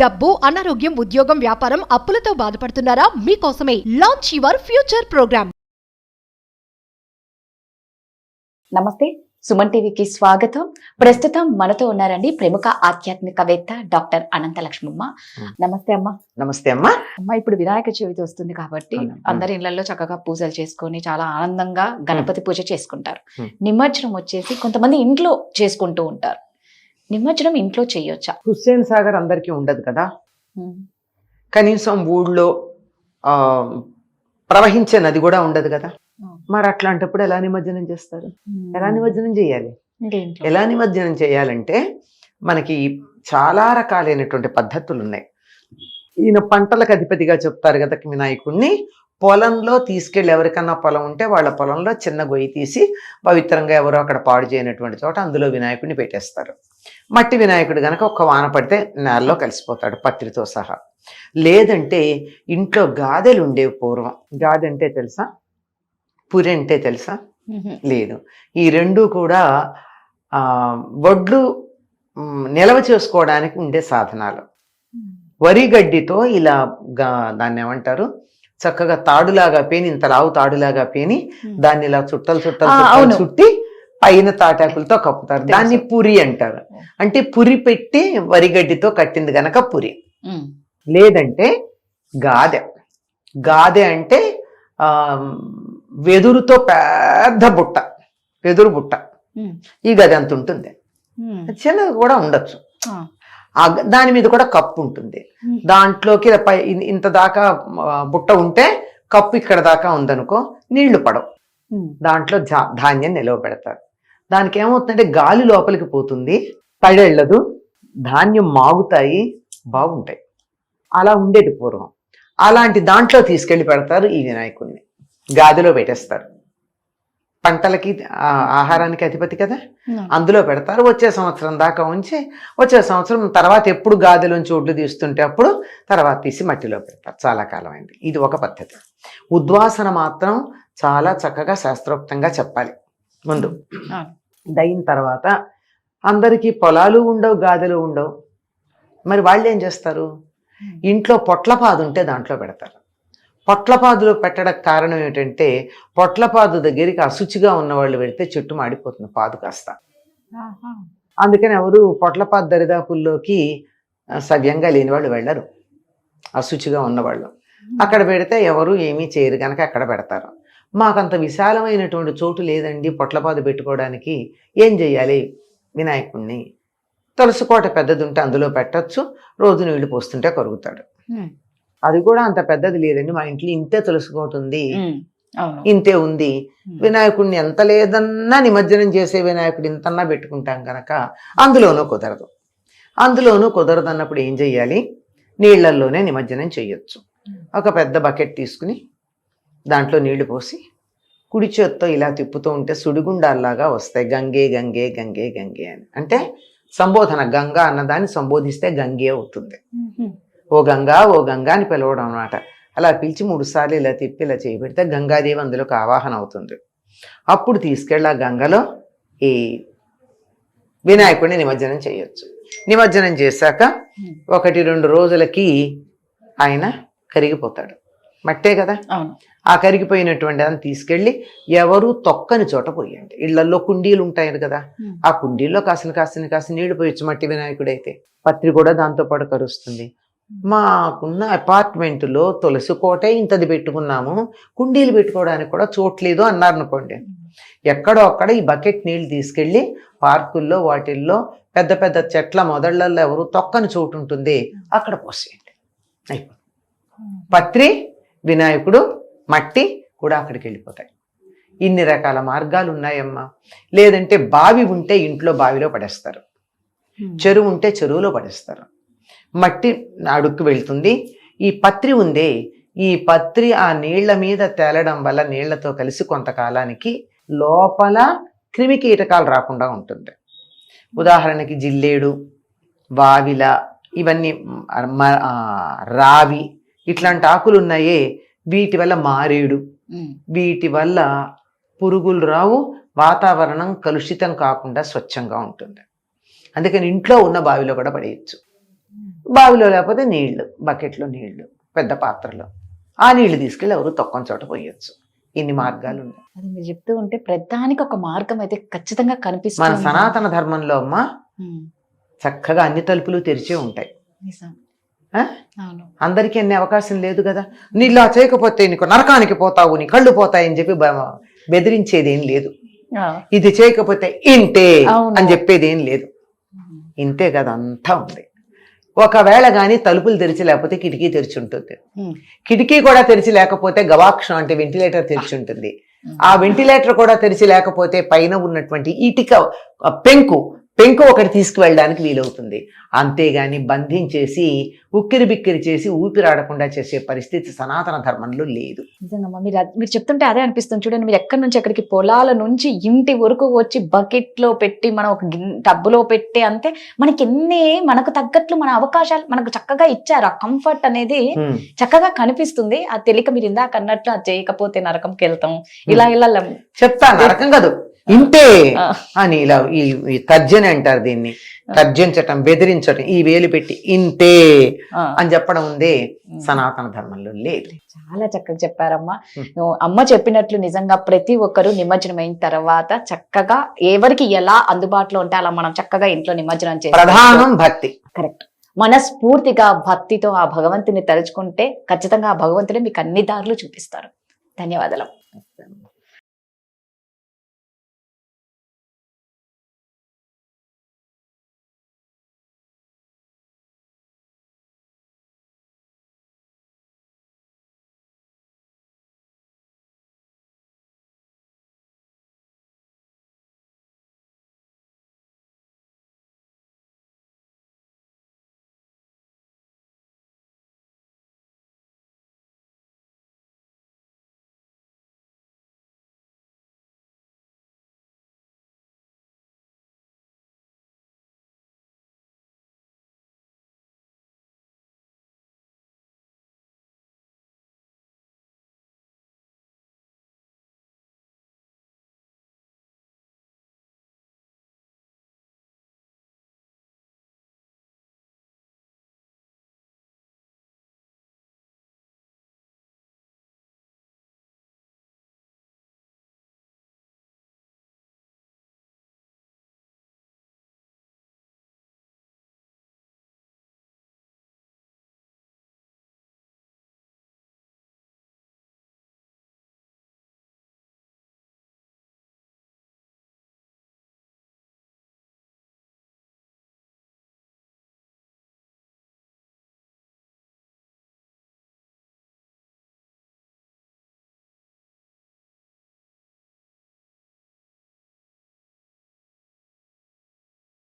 డబ్బు, అనారోగ్యం, ఉద్యోగం, వ్యాపారం, అప్పులతో బాధపడుతున్నారా? మీకోసమే లాంచ్ యువర్ ఫ్యూచర్ ప్రోగ్రామ్. నమస్తే, సుమన్ టీవీకి స్వాగతం. ప్రస్తుతం మనతో ఉన్నారండి ప్రముఖ ఆధ్యాత్మికవేత్త డాక్టర్ అనంత లక్ష్మమ్మ. నమస్తే అమ్మ. నమస్తే అమ్మా. అమ్మ, ఇప్పుడు వినాయక చవితి వస్తుంది కాబట్టి అందరి ఇళ్లలో చక్కగా పూజలు చేసుకొని చాలా ఆనందంగా గణపతి పూజ చేసుకుంటారు. నిమజ్జనం వచ్చేసి కొంతమంది ఇంట్లో చేసుకుంటూ ఉంటారు. నిమజ్జనం ఇంట్లో చేయొచ్చా? హుస్సేన్ సాగర్ అందరికీ ఉండదు కదా, కనీసం ఊళ్ళో ప్రవహించే నది కూడా ఉండదు కదా. మరి అట్లాంటప్పుడు ఎలా నిమజ్జనం చేస్తారు? ఎలా నిమజ్జనం చేయాలి? ఎలా నిమజ్జనం చేయాలంటే మనకి చాలా రకాలైనటువంటి పద్ధతులు ఉన్నాయి. ఈయన పంటలకు అధిపతిగా చెప్తారు కదా వినాయకుడిని. పొలంలో తీసుకెళ్ళి, ఎవరికన్నా పొలం ఉంటే వాళ్ళ పొలంలో చిన్న గొయ్యి తీసి పవిత్రంగా ఎవరో అక్కడ పాడు చేయనటువంటి చోట అందులో వినాయకుడిని పెట్టేస్తారు. మట్టి వినాయకుడు గనక ఒక్క వాన పడితే నేలలో కలిసిపోతాడు పత్రితో సహా. లేదంటే ఇంట్లో గాదెలు ఉండేవి పూర్వం. గాదె అంటే తెలుసా? పురి అంటే తెలుసా? లేదు. ఈ రెండు కూడా వడ్లు నిల్వ చేసుకోవడానికి ఉండే సాధనాలు. వరి గడ్డితో ఇలా దాన్ని ఏమంటారు, చక్కగా తాడులాగా పేని, ఇంత లావు తాడులాగా పేని దాన్ని ఇలా చుట్టలు చుట్టి పైన తాటాకులతో కప్పుతారు. దాన్ని పురి అంటారు. అంటే పురి పెట్టి వరిగడ్డితో కట్టింది గనక పురి. లేదంటే గాదె. గాదె అంటే వెదురుతో పెద్ద బుట్ట, వెదురు బుట్ట. ఈ గది అంత ఉంటుంది, చిన్నది కూడా ఉండొచ్చు. దాని మీద కూడా కప్పు ఉంటుంది. దాంట్లోకి ఇంత దాకా బుట్ట ఉంటే కప్పు ఇక్కడ దాకా ఉందనుకో, నీళ్లు పడవు. దాంట్లో ధాన్యం నిలవ పెడతారు. దానికి ఏమవుతుందంటే గాలి లోపలికి పోతుంది, తడెళ్ళదు, ధాన్యం మాగుతాయి, బాగుంటాయి. అలా ఉండేది పూర్వం. అలాంటి దాంట్లో తీసుకెళ్లి పెడతారు ఈ వినాయకుడిని. గాదిలో పెట్టేస్తారు. పంటలకి ఆహారానికి అధిపతి కదా, అందులో పెడతారు. వచ్చే సంవత్సరం దాకా ఉంచి, వచ్చే సంవత్సరం తర్వాత ఎప్పుడు గాదిలోంచి ఒడ్లు తీస్తుంటే అప్పుడు తర్వాత తీసి మట్టిలో పెడతారు. చాలా కాలం అయింది. ఇది ఒక పద్ధతి. ఉద్వాసన మాత్రం చాలా చక్కగా శాస్త్రోక్తంగా చెప్పాలి ముందు. దైన తర్వాత అందరికీ పొలాలు ఉండవు, గాదెలు ఉండవు. మరి వాళ్ళు ఏం చేస్తారు? ఇంట్లో పొట్లపాదు ఉంటే దాంట్లో పెడతారు. పొట్లపాదులో పెట్టడానికి కారణం ఏంటంటే, పొట్లపాదు దగ్గరికి అశుచిగా ఉన్న వాళ్ళు పెడితే చెట్టు మాడిపోతుంది పాదు కాస్త. అందుకని ఎవరు పొట్లపాదు దరిదాపుల్లోకి సవ్యంగా లేని వాళ్ళు వెళ్ళరు, అశుచిగా ఉన్నవాళ్ళు. అక్కడ పెడితే ఎవరు ఏమీ చేయరు కనుక అక్కడ పెడతారు. మాకంత విశాలమైనటువంటి చోటు లేదండి పొట్లపాదు పెట్టుకోవడానికి, ఏం చెయ్యాలి? వినాయకుడిని తులసికోట పెద్దది ఉంటే అందులో పెట్టచ్చు. రోజు నీళ్లు పోస్తుంటే కరుగుతాడు. అది కూడా అంత పెద్దది లేదండి, మా ఇంట్లో ఇంతే తులసికోట ఉంది, ఇంతే ఉంది. వినాయకుడిని ఎంత లేదన్నా నిమజ్జనం చేసే వినాయకుడు ఇంతన్నా పెట్టుకుంటాం కనుక అందులోనూ కుదరదు. అందులోనూ కుదరదు అన్నప్పుడు ఏం చెయ్యాలి? నీళ్లల్లోనే నిమజ్జనం చెయ్యొచ్చు. ఒక పెద్ద బకెట్ తీసుకుని దాంట్లో నీళ్లు పోసి కుడి చేత్తో ఇలా తిప్పుతూ ఉంటే సుడిగుండాల్లాగా వస్తాయి. గంగే గంగే గంగే గంగే అని. అంటే సంబోధన, గంగా అన్నదాన్ని సంబోధిస్తే గంగే అవుతుంది. ఓ గంగా, ఓ గంగా అని పిలవడం అన్నమాట. అలా పిలిచి 3 సార్లు ఇలా తిప్పి ఇలా చేయబెడితే గంగాదేవి అందులోకి ఆవాహన అవుతుంది. అప్పుడు తీసుకెళ్ళి ఆ గంగలో ఈ వినాయకుడిని నిమజ్జనం చేయొచ్చు. నిమజ్జనం చేశాక 1-2 రోజులకి ఆయన కరిగిపోతాడు. మట్టే కదా. ఆ కరిగిపోయినటువంటి దాన్ని తీసుకెళ్ళి ఎవరు తొక్కని చోట పోయండి. ఇళ్లలో కుండీలు ఉంటాయి కదా, ఆ కుండీల్లో కాసిన నీళ్లు పోయొచ్చు. మట్టి వినాయకుడైతే పత్రి కూడా దాంతో పాటు కరుస్తుంది. మాకున్న అపార్ట్మెంట్లో తులసి కోటే ఇంతది పెట్టుకున్నాము, కుండీలు పెట్టుకోవడానికి కూడా చోట్లేదు అన్నారనుకోండి, ఎక్కడో అక్కడ ఈ బకెట్ నీళ్ళు తీసుకెళ్ళి పార్కుల్లో వాటిల్లో పెద్ద పెద్ద చెట్ల మొదళ్లలో ఎవరు తొక్కని చోటు ఉంటుంది అక్కడ పోసేయండి. అయిపోయింది. పత్రి, వినాయకుడు, మట్టి కూడా అక్కడికి వెళ్ళిపోతాయి. ఇన్ని రకాల మార్గాలు ఉన్నాయమ్మా. లేదంటే బావి ఉంటే ఇంట్లో బావిలో పడేస్తారు, చెరువు ఉంటే చెరువులో పడేస్తారు. మట్టి అడుక్కు వెళ్తుంది. ఈ పత్రి ఉందే, ఈ పత్రి ఆ నీళ్ల మీద తేలడం వల్ల నీళ్లతో కలిసి కొంతకాలానికి లోపల క్రిమి కీటకాలు రాకుండా ఉంటుంది. ఉదాహరణకి జిల్లేడు, వావిల, ఇవన్నీ రావి, ఇట్లాంటి ఆకులు ఉన్నాయే, వీటి వల్ల మారేడు, వీటి వల్ల పురుగులు రావు, వాతావరణం కలుషితం కాకుండా స్వచ్ఛంగా ఉంటుంది. అందుకని ఇంట్లో ఉన్న బావిలో కూడా పడేయచ్చు. బావిలో లేకపోతే నీళ్లు, బకెట్లో నీళ్లు, పెద్ద పాత్రలో ఆ నీళ్లు తీసుకెళ్ళి ఎవరు తొక్కని చోట పోయొచ్చు. ఇన్ని మార్గాలు ఉన్నాయి. అది మీరు చెప్తూ ఉంటే ప్రధానికి ఒక మార్గం అయితే ఖచ్చితంగా మన కనిపిస్తుంది. సనాతన ధర్మంలో అమ్మ ఉమ్, చక్కగా అన్ని తలుపులు తెరిచే ఉంటాయి. నిజం. ఆ? అవును. అందరికీ అన్ని అవకాశం లేదు కదా. నీ ఇలా చేయకపోతే నీకు నరకానికి పోతావు, నీ కళ్ళు పోతాయని చెప్పి బెదిరించేది ఏం లేదు. ఆ, ఇది చేయకపోతే ఇంతే అవును. అని చెప్పేది ఏం లేదు. ఉమ్, ఇంతే కదా, అంతా ఉంది. ఒకవేళ కానీ తలుపులు తెరిచి లేకపోతే కిటికీ తెరిచి ఉంటుంది. ఉమ్, కిటికీ కూడా తెరిచి లేకపోతే గవాక్షం అంటే వెంటిలేటర్ తెరిచి ఉంటుంది. ఆ వెంటిలేటర్ కూడా తెరిచి లేకపోతే పైన ఉన్నటువంటి ఇటుక పెంకు ఒకటి తీసుకువెళ్ళడానికి వీలవుతుంది. అంతేగాని బంధించేసి ఉక్కిరి బిక్కిరి చేసి ఊపిరాడకుండా చేసే పరిస్థితి సనాతన ధర్మంలో లేదు. నిజంగా మీరు చెప్తుంటే అదే అనిపిస్తుంది. చూడండి, మీరు ఎక్కడి నుంచి ఎక్కడికి, పొలాల నుంచి ఇంటి వరకు వచ్చి బకెట్ లో పెట్టి మనం ఒక టబ్బులో పెట్టి, అంతే మనకి మనకు తగ్గట్లు మన అవకాశాలు మనకు చక్కగా ఇచ్చారు. ఆ కంఫర్ట్ అనేది చక్కగా కనిపిస్తుంది. ఆ తెలియక మీరు ఇందాక అన్నట్లు అది చేయకపోతే నరకంకి వెళ్తాం, ఇలా చెప్తా. నరకం కాదు, ఇంతే అని ఇలా ఈ తర్జన అంటారు దీన్ని. తర్జించటం, బెదిరించటం, ఈ వేలు పెట్టి ఇంతే అని చెప్పడం ఉంది సనాతన ధర్మంలో లేదు. చాలా చక్కగా చెప్పారమ్మా. అమ్మ చెప్పినట్లు నిజంగా ప్రతి ఒక్కరు నిమజ్జనం అయిన తర్వాత చక్కగా ఎవరికి ఎలా అందుబాటులో ఉంటే అలా మనం చక్కగా ఇంట్లో నిమజ్జనం చేయాలి. ప్రధానం భక్తి. కరెక్ట్. మనస్ఫూర్తిగా భక్తితో ఆ భగవంతుని తలుచుకుంటే ఖచ్చితంగా ఆ భగవంతుడే మీకు అన్ని దారులు చూపిస్తారు. ధన్యవాదాలు.